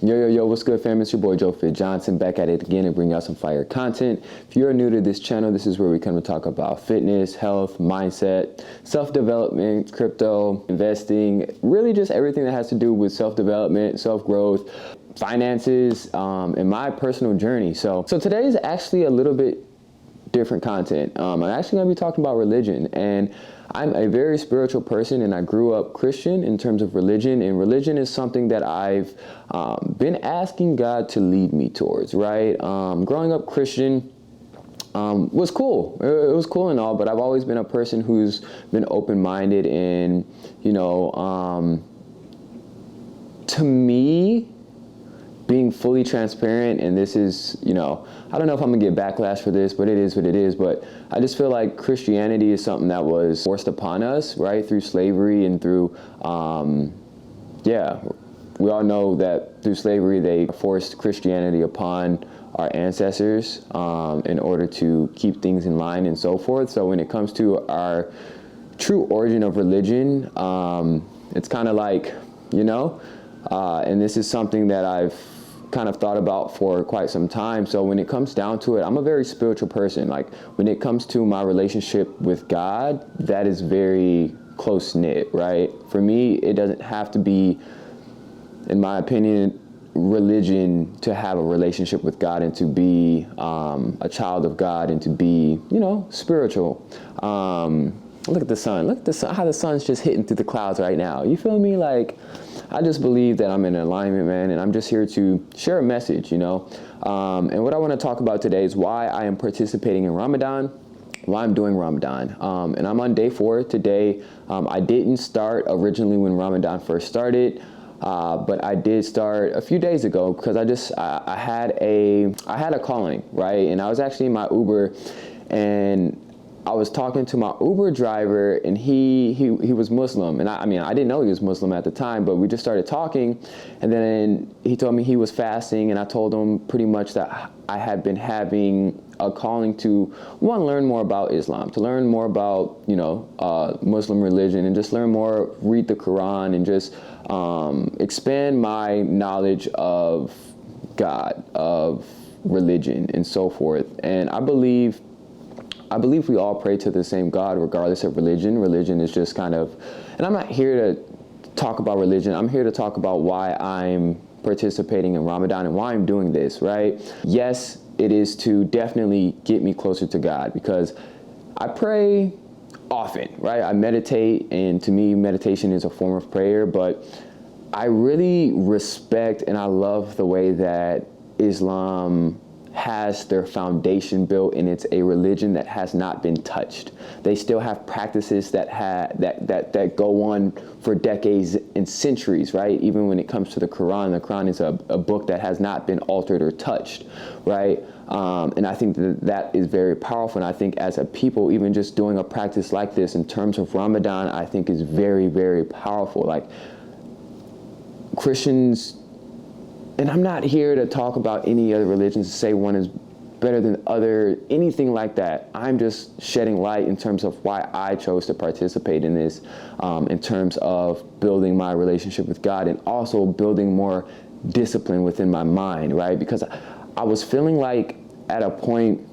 Yo, what's good, fam? It's your boy, Joe Fit Johnson, back at it again and bring out some fire content. If you're new to this channel, this is where we come to talk about fitness, health, mindset, self-development, crypto, investing, really just everything that has to do with self-development, self-growth, finances, and my personal journey. So today is actually a little bit different content. I'm actually going to be talking about religion, and I'm a very spiritual person, and I grew up Christian in terms of religion, and religion is something that I've been asking God to lead me towards, right? Growing up Christian was cool. It was cool and all, but I've always been a person who's been open-minded, and, to me, being fully transparent, and this is, I don't know if I'm gonna get backlash for this, but it is what it is. But I just feel like Christianity is something that was forced upon us, right, through slavery and through, we all know that through slavery they forced Christianity upon our ancestors in order to keep things in line and so forth. So when it comes to our true origin of religion, it's kind of like, and this is something that I've kind of thought about for quite some time. So when it comes down to it, I'm a very spiritual person. Like when it comes to my relationship with God, that is very close knit, right? For me, it doesn't have to be, in my opinion, religion to have a relationship with God and to be a child of God and to be, spiritual. Look at the sun. Look at the sun, how the sun's just hitting through the clouds right now. You feel me? Like, I just believe that I'm in alignment, man, and I'm just here to share a message, And what I want to talk about today is why I am participating in Ramadan, why I'm doing Ramadan. And I'm on day 4 today. I didn't start originally when Ramadan first started, but I did start a few days ago because I had a calling, right? And I was actually in my Uber, and I was talking to my Uber driver, and he was Muslim, and I didn't know he was Muslim at the time, but we just started talking, and then he told me he was fasting, and I told him pretty much that I had been having a calling to, one, learn more about Islam, to learn more about, Muslim religion, and just learn more, read the Quran, and just expand my knowledge of God, of religion, and so forth. And I believe we all pray to the same God regardless of religion. Religion is just kind of, and I'm not here to talk about religion. I'm here to talk about why I'm participating in Ramadan and why I'm doing this, right? Yes, it is to definitely get me closer to God because I pray often, right? I meditate, and to me, meditation is a form of prayer, but I really respect and I love the way that Islam has their foundation built, and it's a religion that has not been touched. They still have practices that go on for decades and centuries, right? Even when it comes to the Quran is a book that has not been altered or touched, right? And I think that is very powerful. And I think as a people, even just doing a practice like this in terms of Ramadan, I think is very, very powerful. Like Christians, and I'm not here to talk about any other religions to say one is better than other, anything like that. I'm just shedding light in terms of why I chose to participate in this, in terms of building my relationship with God and also building more discipline within my mind, right? Because I was feeling like at a point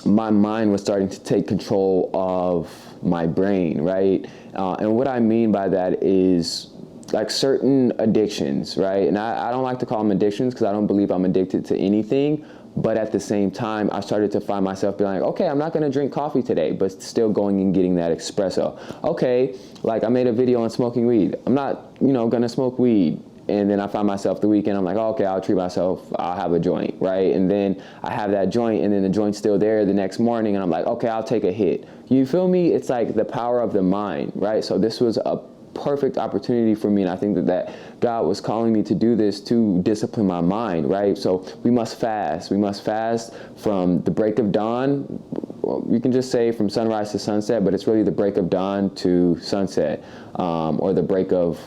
my mind was starting to take control of my brain, right? And what I mean by that is like certain addictions, right? And I don't like to call them addictions because I don't believe I'm addicted to anything. But at the same time, I started to find myself being like, okay, I'm not going to drink coffee today, but still going and getting that espresso. Okay, like I made a video on smoking weed. I'm not, going to smoke weed. And then I find myself the weekend, I'm like, oh, okay, I'll treat myself. I'll have a joint, right? And then I have that joint, and then the joint's still there the next morning, and I'm like, okay, I'll take a hit. You feel me? It's like the power of the mind, right? So this was a perfect opportunity for me, and I think that God was calling me to do this to discipline my mind, right? So we must fast. We must fast from the break of dawn. Well, you can just say from sunrise to sunset, but it's really the break of dawn to sunset, or the break of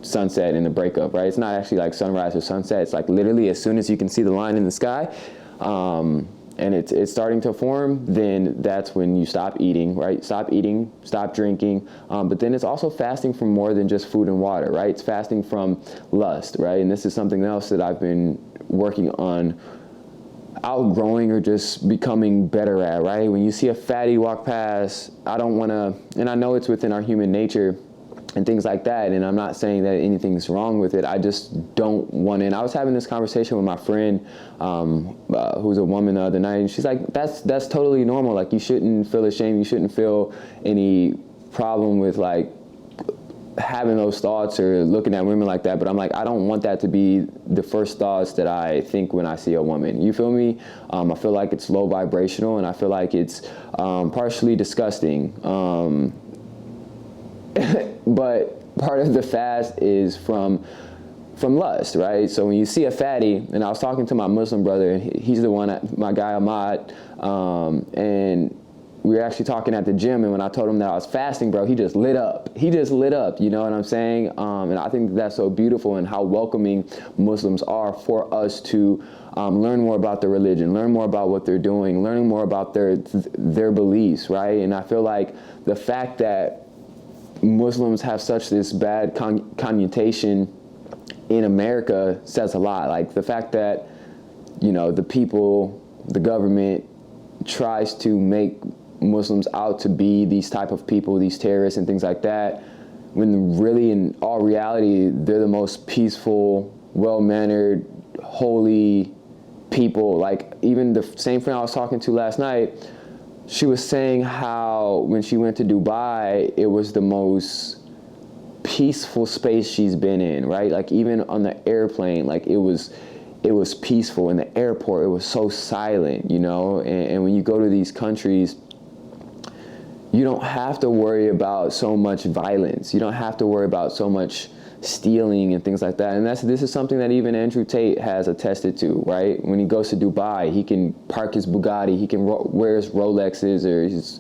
sunset and the break up, right? It's not actually like sunrise or sunset. It's like literally as soon as you can see the line in the sky, and it's starting to form, then that's when you stop eating, right? Stop eating, stop drinking. But then it's also fasting from more than just food and water, right? It's fasting from lust, right? And this is something else that I've been working on outgrowing or just becoming better at, right? When you see a fatty walk past, I don't want to, and I know it's within our human nature and things like that, and I'm not saying that anything's wrong with it. I just don't want to. And I was having this conversation with my friend who's a woman the other night, and she's like, that's totally normal. Like, you shouldn't feel ashamed. You shouldn't feel any problem with like having those thoughts or looking at women like that. But I'm like, I don't want that to be the first thoughts that I think when I see a woman. You feel me? I feel like it's low vibrational, and I feel like it's partially disgusting. But part of the fast is from lust, right? So when you see a fatty, and I was talking to my Muslim brother, he's the one, my guy Ahmad, and we were actually talking at the gym, and when I told him that I was fasting, bro, he just lit up. You know what I'm saying? And I think that's so beautiful, and how welcoming Muslims are for us to learn more about their religion, learn more about what they're doing, learning more about their beliefs, right? And I feel like the fact that Muslims have such this bad connotation in America says a lot. Like, the fact that, you know, the people, the government tries to make Muslims out to be these type of people, these terrorists and things like that, when really in all reality, they're the most peaceful, well-mannered, holy people. Like, even the same friend I was talking to last night, she was saying how when she went to Dubai, it was the most peaceful space she's been in, right? Like, even on the airplane, like it was peaceful. In the airport, it was so silent, you know? And when you go to these countries, you don't have to worry about so much violence. You don't have to worry about so much stealing and things like that. And this is something that even Andrew Tate has attested to, right? When he goes to Dubai, he can park his Bugatti, he can wear his Rolexes or his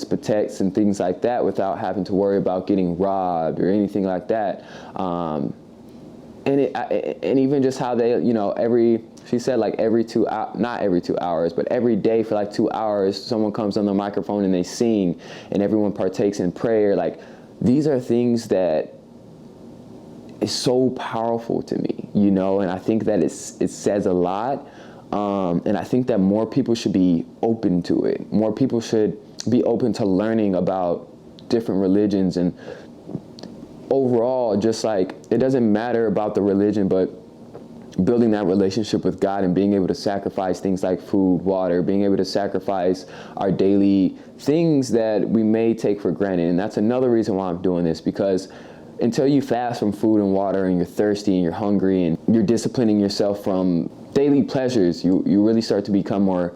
Pateks and things like that without having to worry about getting robbed or anything like that. And even just how they, you know, she said like not every 2 hours, but every day for like 2 hours, someone comes on the microphone and they sing, and everyone partakes in prayer. Like, these are things that is so powerful to me, you know, and I think that it says a lot. And I think that more people should be open to it. More people should be open to learning about different religions, and overall, just like, it doesn't matter about the religion, but building that relationship with God and being able to sacrifice things like food, water, being able to sacrifice our daily things that we may take for granted. And that's another reason why I'm doing this, because until you fast from food and water, and you're thirsty and you're hungry and you're disciplining yourself from daily pleasures, you really start to become more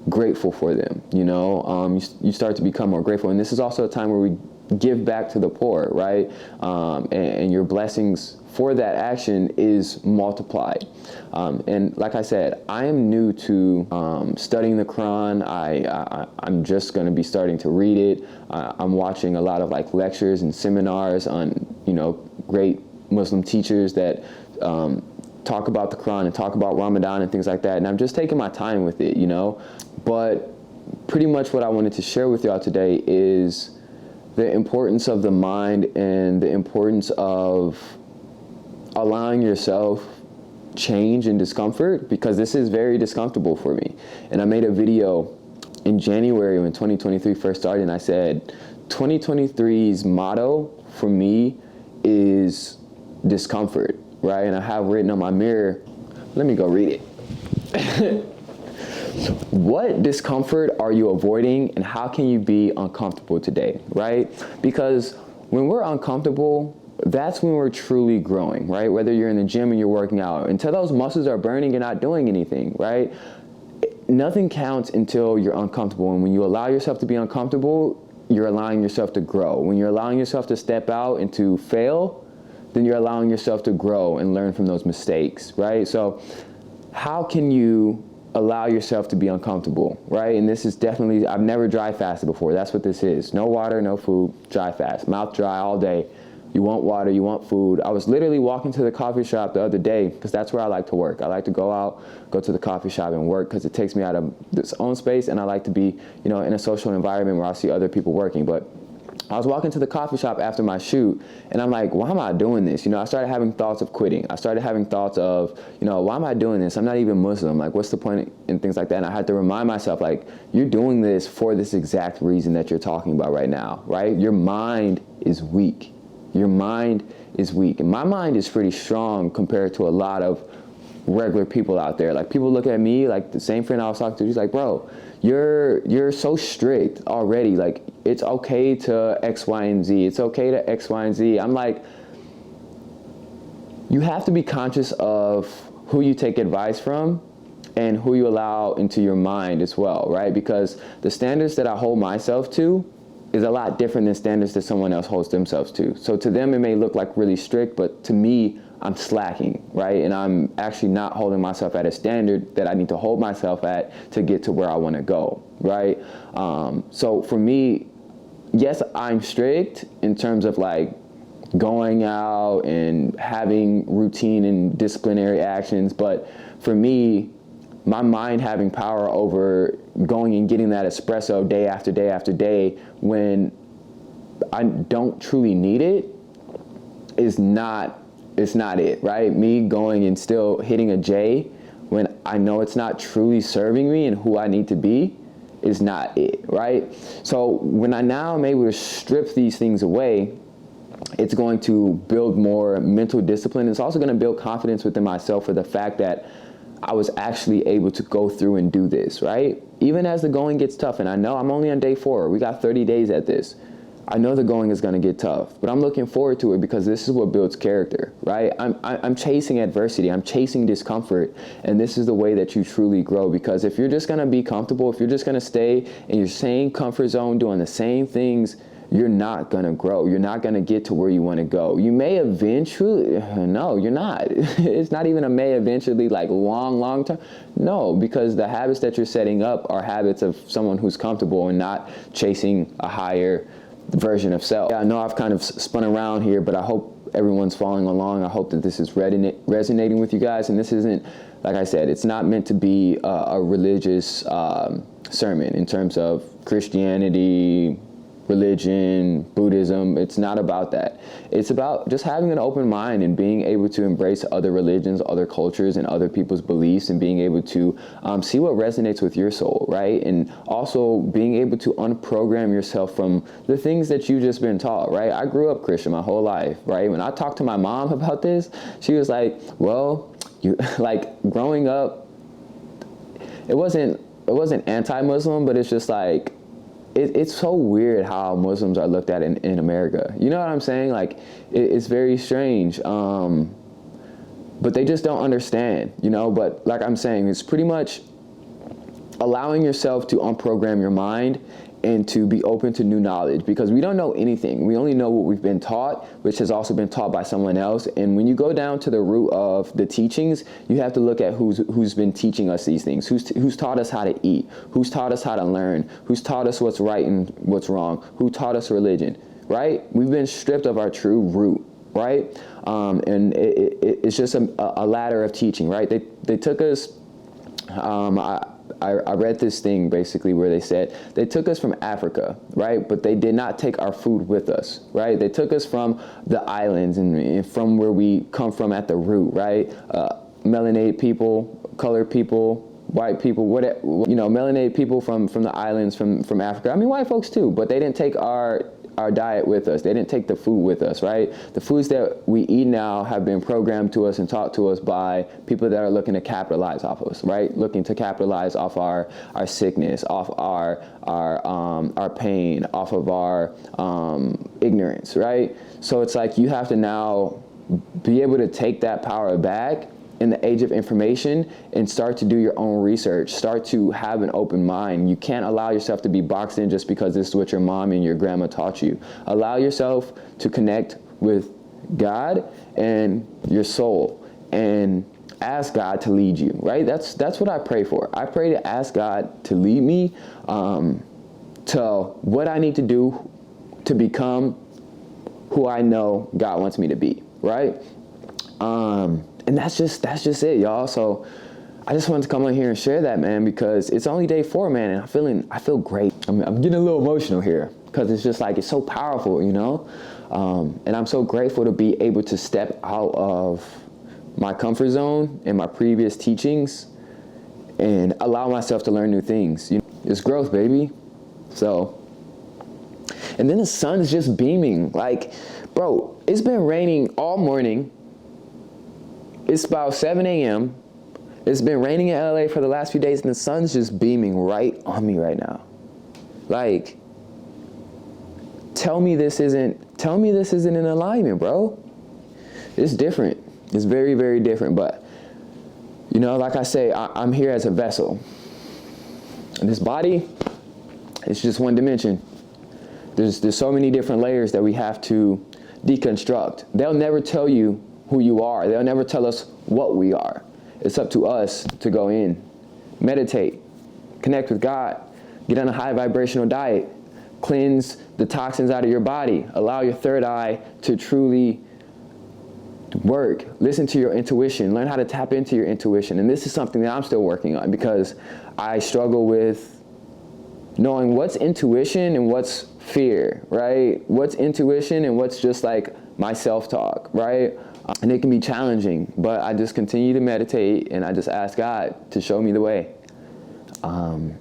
grateful for them, you know? You start to become more grateful. And this is also a time where we give back to the poor, right? And your blessings for that action is multiplied. And like I said, I am new to studying the Quran. I'm just going to be starting to read it. I'm watching a lot of like lectures and seminars on, you know, great Muslim teachers that talk about the Quran and talk about Ramadan and things like that. And I'm just taking my time with it, you know. But pretty much what I wanted to share with y'all today is the importance of the mind and the importance of allowing yourself change and discomfort, because this is very discomfortable for me. And I made a video in January when 2023 first started, and I said 2023's motto for me is discomfort, right? And I have written on my mirror, let me go read it. What discomfort are you avoiding, and how can you be uncomfortable today, right? Because when we're uncomfortable, that's when we're truly growing, right? Whether you're in the gym and you're working out, until those muscles are burning, you're not doing anything, right? Nothing counts until you're uncomfortable. And when you allow yourself to be uncomfortable, you're allowing yourself to grow. When you're allowing yourself to step out and to fail, then you're allowing yourself to grow and learn from those mistakes, right? So how can you allow yourself to be uncomfortable, right? And this is definitely, I've never dry fasted before. That's what this is. No water, no food, dry fast, mouth dry all day. you want water, you want food. I was literally walking to the coffee shop the other day because that's where I like to work. I like to go to the coffee shop and work because it takes me out of this own space, and I like to be, in a social environment where I see other people working. But I was walking to the coffee shop after my shoot, and I'm like, why am I doing this? I started having thoughts of quitting. I started having thoughts of, why am I doing this? I'm not even Muslim. Like, what's the point? And things like that. And I had to remind myself, like, you're doing this for this exact reason that you're talking about right now, right? Your mind is weak. Your mind is weak. And my mind is pretty strong compared to a lot of regular people out there. Like, people look at me, like the same friend I was talking to, he's like, bro, you're so strict already. Like, it's okay to X, Y, and Z. It's okay to X, Y, and Z. I'm like, you have to be conscious of who you take advice from and who you allow into your mind as well, right? Because the standards that I hold myself to is a lot different than standards that someone else holds themselves to. So to them, it may look like really strict, but to me, I'm slacking, right? And I'm actually not holding myself at a standard that I need to hold myself at to get to where I want to go, right? So for me, yes, I'm strict in terms of like going out and having routine and disciplinary actions, but for me, my mind having power over going and getting that espresso day after day after day when I don't truly need it is not, it's not it, right? Me going and still hitting a J when I know it's not truly serving me and who I need to be is not it, right? So when I now am able to strip these things away, it's going to build more mental discipline. It's also going to build confidence within myself for the fact that I was actually able to go through and do this, right? Even as the going gets tough, and I know I'm only on day 4, we got 30 days at this. I know the going is going to get tough, but I'm looking forward to it because this is what builds character, right? I'm chasing adversity, I'm chasing discomfort, and this is the way that you truly grow. Because if you're just going to be comfortable, if you're just going to stay in your same comfort zone doing the same things, you're not going to grow. You're not going to get to where you want to go. You may eventually, no, you're not. It's not even a may eventually, like long term. No, because the habits that you're setting up are habits of someone who's comfortable and not chasing a higher version of self. Yeah, I know I've kind of spun around here, but I hope everyone's following along. I hope that this is resonating with you guys. And this isn't, like I said, it's not meant to be a religious sermon in terms of Christianity, religion, Buddhism. It's not about that. It's about just having an open mind and being able to embrace other religions, other cultures, and other people's beliefs, and being able to see what resonates with your soul, right? And also being able to unprogram yourself from the things that you've just been taught, right? I grew up Christian my whole life, right? When I talked to my mom about this, she was like, well, you like growing up, it wasn't anti-Muslim, but it's just like, it's so weird how Muslims are looked at in America. You know what I'm saying? Like, it's very strange. But they just don't understand, But like I'm saying, it's pretty much allowing yourself to unprogram your mind and to be open to new knowledge, because we don't know anything. We only know what we've been taught, which has also been taught by someone else. And when you go down to the root of the teachings, you have to look at who's been teaching us these things, who's taught us how to eat, who's taught us how to learn, who's taught us what's right and what's wrong, who taught us religion, right? We've been stripped of our true root, right? And it's just a ladder of teaching, right? They took us, I read this thing basically where they said they took us from Africa, right? But they did not take our food with us, right? They took us from the islands and from where we come from at the root, right? Melanated people, colored people, white people, whatever, melanated people from the islands, from Africa. I mean, white folks too, but they didn't take our diet with us. They didn't take the food with us, right? The foods that we eat now have been programmed to us and taught to us by people that are looking to capitalize off of us, right? Looking to capitalize off our sickness, off our pain, off of our ignorance, right? So it's like you have to now be able to take that power back in the age of information and start to do your own research, start to have an open mind. You can't allow yourself to be boxed in just because this is what your mom and your grandma taught you. Allow yourself to connect with God and your soul and ask God to lead you, right? That's what I pray for. I pray to ask God to lead me to what I need to do to become who I know God wants me to be, right? And that's just it, y'all. So I just wanted to come on here and share that, man, because it's only day 4, man, and I feel great. I'm getting a little emotional here because it's just like, it's so powerful, you know? And I'm so grateful to be able to step out of my comfort zone and my previous teachings and allow myself to learn new things. You know, it's growth, baby. So, and then the sun's just beaming. Like, bro, it's been raining all morning. It's about 7 a.m. It's been raining in LA for the last few days, and the sun's just beaming right on me right now. Like, tell me this isn't in alignment, bro. It's different. It's very, very different. But, you know, like I say, I'm here as a vessel. And this body, it's just one dimension. There's so many different layers that we have to deconstruct. They'll never tell you who you are. They'll never tell us what we are. It's up to us to go in, meditate, connect with God, get on a high vibrational diet, cleanse the toxins out of your body, allow your third eye to truly work, listen to your intuition, learn how to tap into your intuition. And this is something that I'm still working on because I struggle with knowing what's intuition and what's fear, right? What's intuition and what's just like my self-talk, right? And it can be challenging, but I just continue to meditate and I just ask God to show me the way. And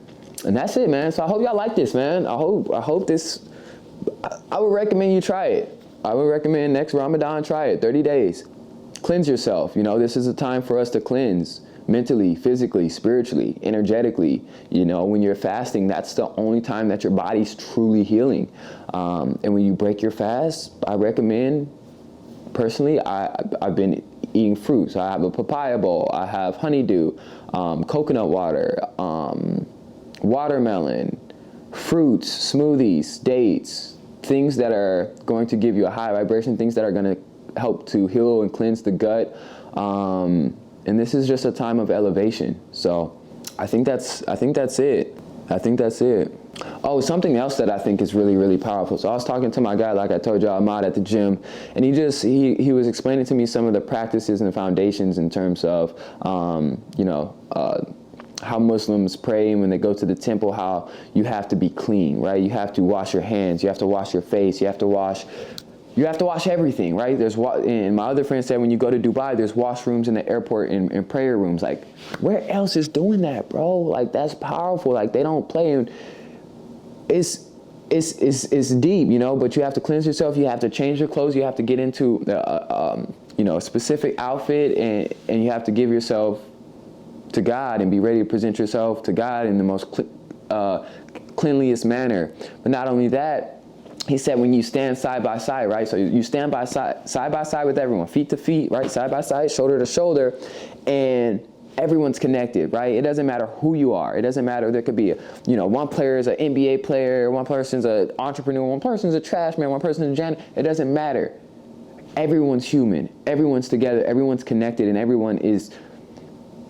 that's it, man. So I hope y'all like this, man. I hope this, I would recommend you try it. I would recommend next Ramadan, try it, 30 days. Cleanse yourself. You know, this is a time for us to cleanse mentally, physically, spiritually, energetically. You know, when you're fasting, that's the only time that your body's truly healing. And when you break your fast, I recommend, personally, I've been eating fruit. So I have a papaya bowl, I have honeydew, coconut water, watermelon, fruits, smoothies, dates, things that are going to give you a high vibration, things that are going to help to heal and cleanse the gut. And this is just a time of elevation. So I think that's it. Oh, something else that I think is really, really powerful. So I was talking to my guy, like I told you, Ahmad, at the gym, and he was explaining to me some of the practices and the foundations in terms of, how Muslims pray when they go to the temple, how you have to be clean, right? You have to wash your hands, you have to wash your face, you have to wash everything, right? And my other friend said when you go to Dubai, there's washrooms in the airport and prayer rooms. Like, where else is doing that, bro? Like, that's powerful. Like, they don't play. And it's deep, you know, but you have to cleanse yourself. You have to change your clothes. You have to get into a specific outfit, and you have to give yourself to God and be ready to present yourself to God in the most cleanliest manner. But not only that, he said when you stand side by side, right? So you stand side by side with everyone, feet to feet, right? Side by side, shoulder to shoulder, and everyone's connected, right? It doesn't matter who you are. It doesn't matter. There could be, one player is an NBA player, one person's an entrepreneur, one person's a trash man, one person's a janitor. It doesn't matter. Everyone's human. Everyone's together. Everyone's connected, and everyone is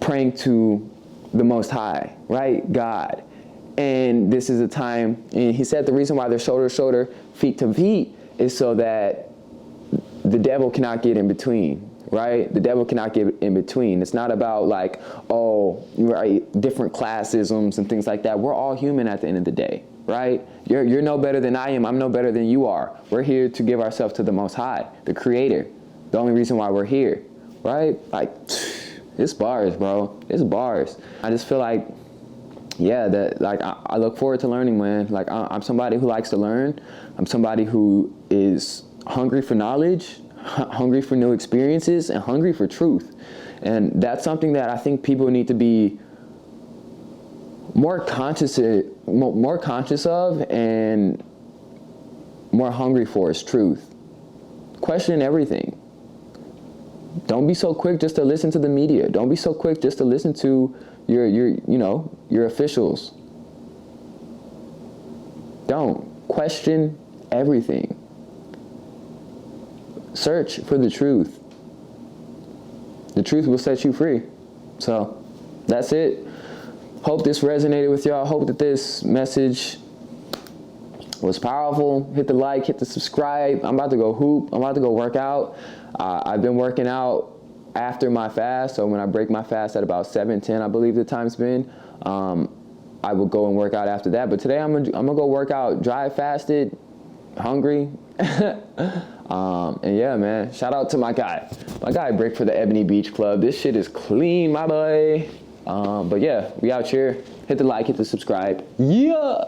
praying to the Most High, right? God. And this is a time, and he said the reason why they're shoulder to shoulder, feet to feet, is so that the devil cannot get in between, right? The devil cannot get in between. It's not about like, right, different classisms and things like that. We're all human at the end of the day, right? You're no better than I am. I'm no better than you are. We're here to give ourselves to the Most High, the Creator. The only reason why we're here, right? Like, it's bars, bro. It's bars. I just feel like, I look forward to learning, man. Like, I'm somebody who likes to learn. I'm somebody who is hungry for knowledge, hungry for new experiences, and hungry for truth. And that's something that I think people need to be more conscious of and more hungry for is truth. Question everything. Don't be so quick just to listen to the media. Don't be so quick just to listen to your officials. Don't. Question everything. Search for the truth. The truth will set you free. So, that's it. Hope this resonated with y'all. Hope that this message was powerful. Hit the like, hit the subscribe. I'm about to go hoop. I'm about to go work out. I've been working out after my fast, so when I break my fast at about 7:10, I believe the time's been, I will go and work out after that. But today I'm gonna go work out, dry fasted, hungry. And yeah, man, shout out to my guy Brick for the Ebony Beach Club. This shit is clean, my boy. But yeah, we out here. Hit the like, hit the subscribe. Yeah.